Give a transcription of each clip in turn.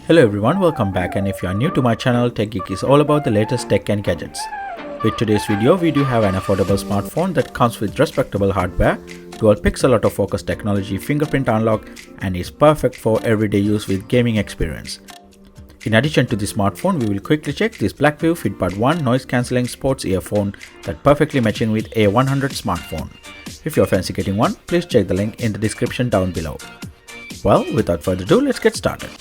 Hello everyone, welcome back, and if you are new to my channel, TechG is all about the latest tech and gadgets. With today's video, we do have an affordable smartphone that comes with respectable hardware, dual pixel autofocus technology, fingerprint unlock, and is perfect for everyday use with gaming experience. In addition to the smartphone, we will quickly check this Blackview Fitbud 1 noise cancelling sports earphone that perfectly matching with A100 smartphone. If you are fancy getting one, please check the link in the description down below. Well, without further ado, let's get started.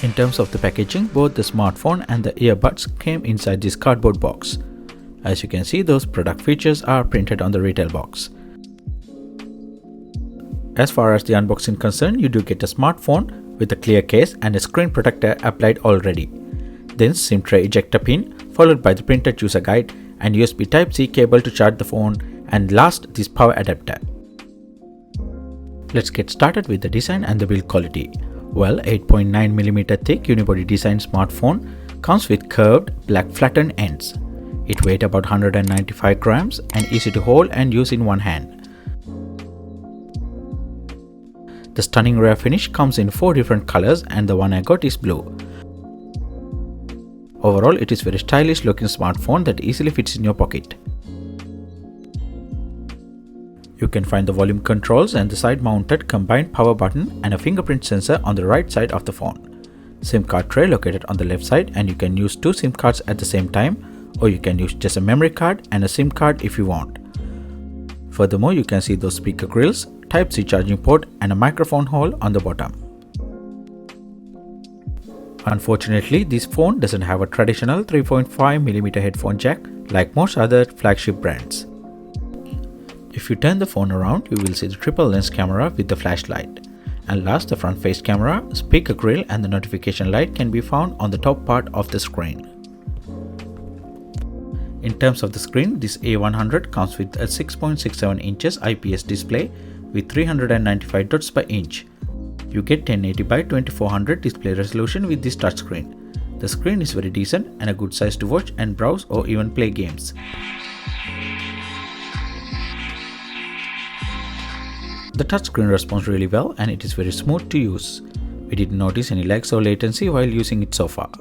In terms of the packaging, both the smartphone and the earbuds came inside this cardboard box. As you can see, those product features are printed on the retail box. As far as the unboxing concerned, you do get a smartphone with a clear case and a screen protector applied already. Then SIM tray ejector pin, followed by the printed user guide and USB Type-C cable to charge the phone, and last, this power adapter. Let's get started with the design and the build quality. Well, 8.9mm thick unibody design smartphone comes with curved black flattened ends. It weighs about 195 grams and easy to hold and use in one hand. The stunning rare finish comes in 4 different colors and the one I got is blue. Overall, it is very stylish looking smartphone that easily fits in your pocket. You can find the volume controls and the side-mounted combined power button and a fingerprint sensor on the right side of the phone. SIM card tray located on the left side, and you can use 2 SIM cards at the same time, or you can use just a memory card and a SIM card if you want. Furthermore, you can see those speaker grills, Type-C charging port and a microphone hole on the bottom. Unfortunately, this phone doesn't have a traditional 3.5mm headphone jack like most other flagship brands. If you turn the phone around, you will see the triple lens camera with the flashlight. And last, the front face camera, speaker grill and the notification light can be found on the top part of the screen. In terms of the screen, this A100 comes with a 6.67 inches IPS display with 395 dots per inch. You get 1080 by 2400 display resolution with this touchscreen. The screen is very decent and a good size to watch and browse or even play games. The touchscreen responds really well and it is very smooth to use. We didn't notice any lags or latency while using it so far.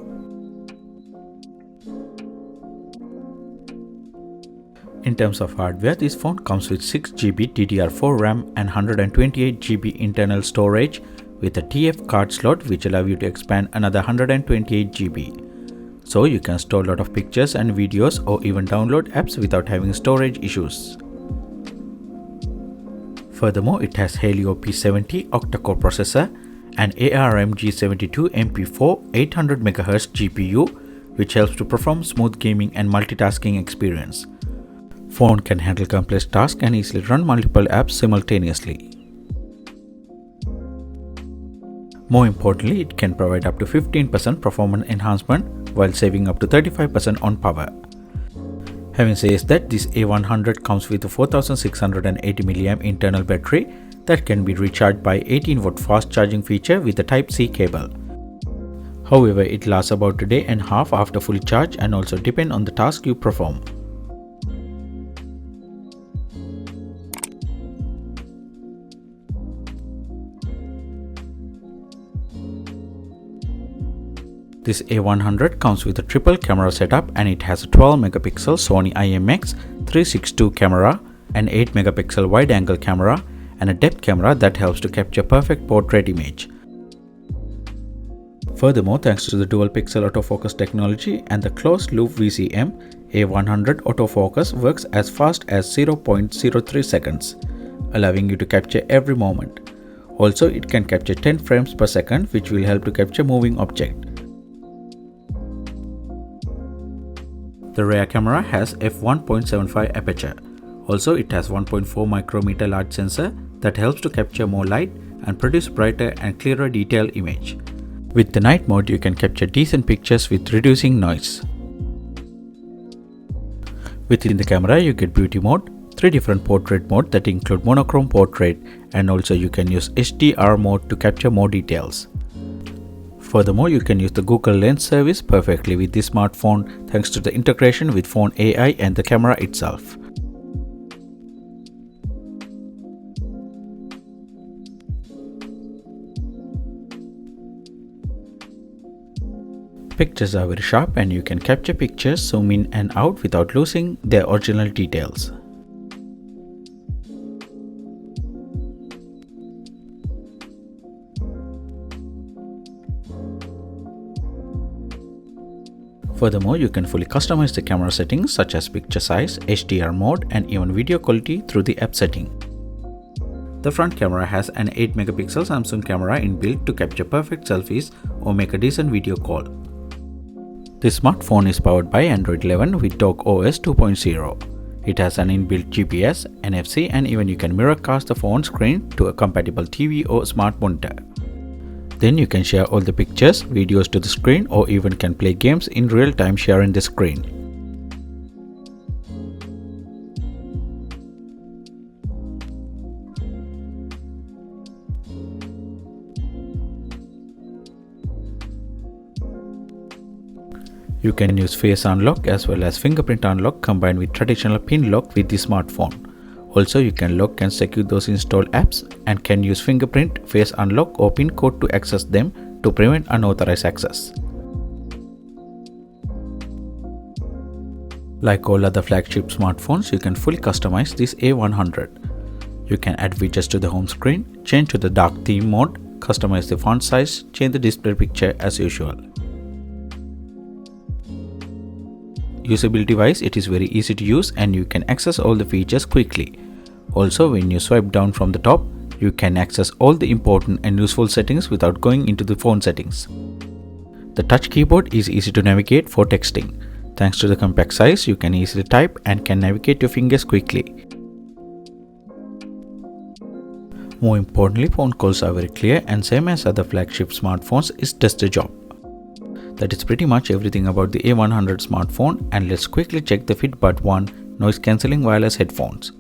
In terms of hardware, this phone comes with 6GB DDR4 RAM and 128GB internal storage with a TF card slot which allows you to expand another 128GB. So you can store a lot of pictures and videos or even download apps without having storage issues. Furthermore, it has Helio P70 octa-core processor and ARM G72 MP4 800MHz GPU, which helps to perform smooth gaming and multitasking experience. Phone can handle complex tasks and easily run multiple apps simultaneously. More importantly, it can provide up to 15% performance enhancement while saving up to 35% on power. Having said that, this A100 comes with a 4680mAh internal battery that can be recharged by 18V fast charging feature with a Type-C cable. However, it lasts about a day and a half after fully charged and also depends on the task you perform. This A100 comes with a triple camera setup and it has a 12MP Sony IMX 362 camera, an 8MP wide angle camera and a depth camera that helps to capture perfect portrait image. Furthermore, thanks to the dual pixel autofocus technology and the closed loop VCM, A100 autofocus works as fast as 0.03 seconds, allowing you to capture every moment. Also, it can capture 10 frames per second, which will help to capture moving object. The rear camera has f1.75 aperture. Also, it has 1.4 micrometer large sensor that helps to capture more light and produce brighter and clearer detailed image. With the night mode, you can capture decent pictures with reducing noise. Within the camera, you get beauty mode, 3 different portrait modes that include monochrome portrait, and also you can use HDR mode to capture more details. Furthermore, you can use the Google Lens service perfectly with this smartphone thanks to the integration with phone AI and the camera itself. Pictures are very sharp and you can capture pictures, zoom in and out without losing their original details. Furthermore, you can fully customize the camera settings such as picture size, HDR mode, and even video quality through the app setting. The front camera has an 8 megapixel Samsung camera inbuilt to capture perfect selfies or make a decent video call. This smartphone is powered by Android 11 with TalkOS 2.0. It has an inbuilt GPS, NFC, and even you can mirrorcast the phone screen to a compatible TV or smart monitor. Then you can share all the pictures, videos to the screen, or even can play games in real time sharing the screen. You can use face unlock as well as fingerprint unlock combined with traditional pin lock with the smartphone. Also, you can lock and secure those installed apps and can use fingerprint, face unlock or pin code to access them to prevent unauthorized access. Like all other flagship smartphones, you can fully customize this A100. You can add widgets to the home screen, change to the dark theme mode, customize the font size, change the display picture as usual. Usability wise, it is very easy to use and you can access all the features quickly. Also, when you swipe down from the top, you can access all the important and useful settings without going into the phone settings. The touch keyboard is easy to navigate for texting. Thanks to the compact size, you can easily type and can navigate your fingers quickly. More importantly, phone calls are very clear and same as other flagship smartphones, it does the job. That is pretty much everything about the A100 smartphone, and let's quickly check the Fitbuds 1 noise cancelling wireless headphones.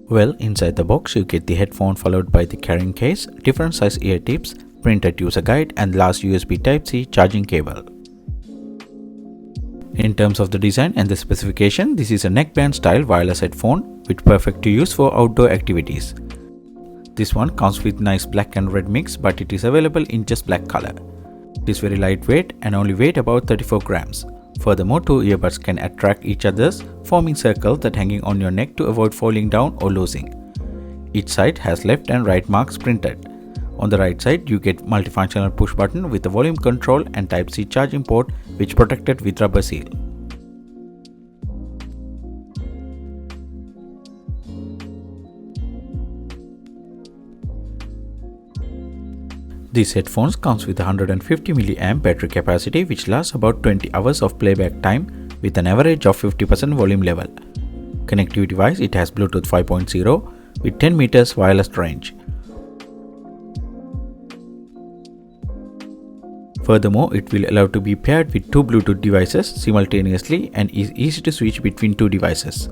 Well, inside the box you get the headphone followed by the carrying case, different size ear tips, printed user guide and last USB Type-C charging cable. In terms of the design and the specification, this is a neckband style wireless headphone which perfect to use for outdoor activities. This one comes with nice black and red mix, but it is available in just black color. It is very lightweight and only weight about 34 grams. Furthermore, two earbuds can attract each other's, forming circles that hanging on your neck to avoid falling down or losing. Each side has left and right marks printed. On the right side, you get multifunctional push button with a volume control and Type-C charging port which protected with rubber seal. These headphones comes with 150 mAh battery capacity which lasts about 20 hours of playback time with an average of 50% volume level. Connectivity wise, it has Bluetooth 5.0 with 10 meters wireless range. Furthermore, it will allow to be paired with two Bluetooth devices simultaneously and is easy to switch between two devices.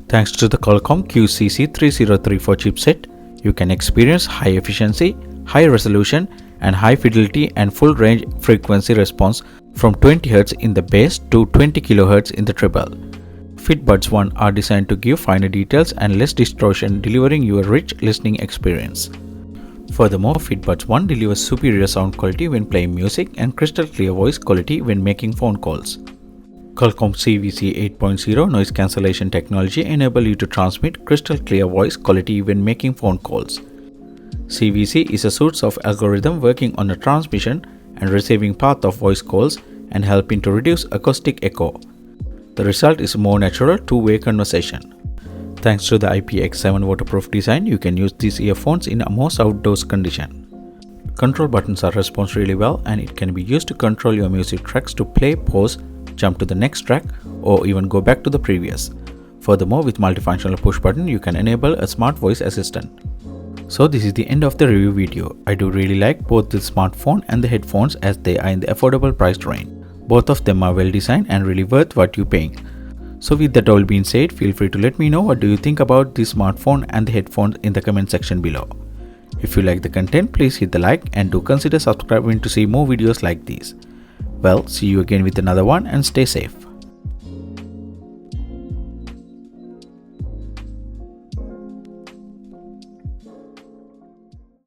Thanks to the Qualcomm QCC 3034 chipset, you can experience high efficiency, high resolution and high fidelity and full range frequency response from 20 Hz in the bass to 20 kHz in the treble. Fitbuds 1 are designed to give finer details and less distortion, delivering you a rich listening experience. Furthermore, Fitbuds 1 delivers superior sound quality when playing music and crystal clear voice quality when making phone calls. Qualcomm CVC 8.0 noise cancellation technology enables you to transmit crystal clear voice quality when making phone calls. CVC is a suite of algorithm working on the transmission and receiving path of voice calls and helping to reduce acoustic echo. The result is a more natural two-way conversation. Thanks to the IPX7 waterproof design, you can use these earphones in a most outdoors condition. Control buttons are response really well and it can be used to control your music tracks to play, pause, jump to the next track or even go back to the previous. Furthermore, with multifunctional push button, you can enable a smart voice assistant. So this is the end of the review video. I do really like both the smartphone and the headphones as they are in the affordable price range. Both of them are well designed and really worth what you're paying. So with that all being said, feel free to let me know what do you think about the smartphone and the headphones in the comment section below. If you like the content, please hit the like and do consider subscribing to see more videos like these. Well, see you again with another one and stay safe.